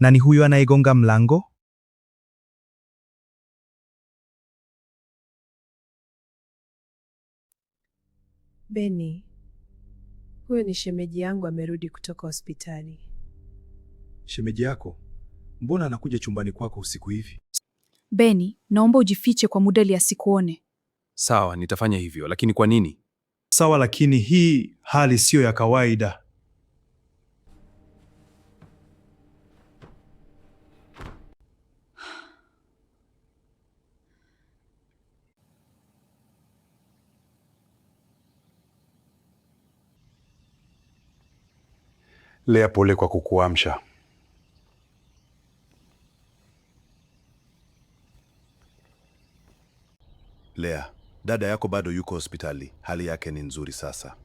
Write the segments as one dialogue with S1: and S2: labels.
S1: Nani huyo anayegonga mlango?
S2: Beni, huyo ni shemeji yangu, amerudi kutoka hospitali.
S3: Shemeji yako? Mbona anakuja chumbani kwako usiku hivi?
S4: Beni, naomba ujifiche kwa muda ili asikuone.
S5: Sawa, nitafanya hivyo, lakini kwa nini?
S1: Sawa, lakini hii hali siyo ya kawaida.
S3: Lea, pole kwa kukuamsha.
S6: Lea, dada yako bado yuko hospitali. Hali yake ni nzuri sasa.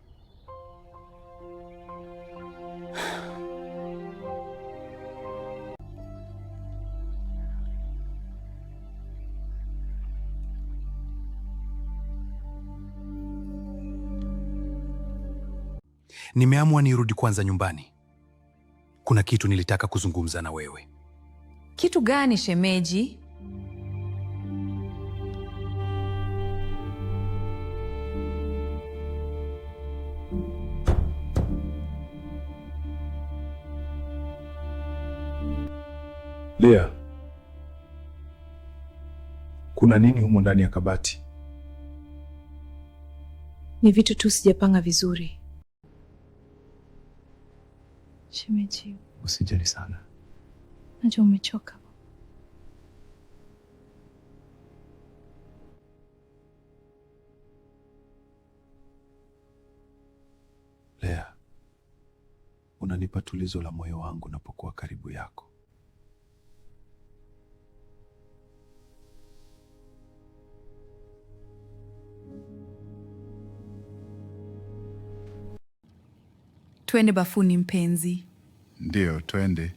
S5: Nimeamua nirudi kwanza nyumbani. Kuna kitu nilitaka kuzungumza na wewe.
S7: Kitu gani shemeji?
S3: Lea, kuna nini humo ndani ya kabati?
S2: Ni vitu tu sijapanga vizuri. Shemeji,
S3: Usijali sana.
S2: najua umechoka.
S3: Lea, unanipa tulizo la moyo wangu napokuwa karibu yako.
S4: Twende bafuni mpenzi.
S8: Ndiyo, twende.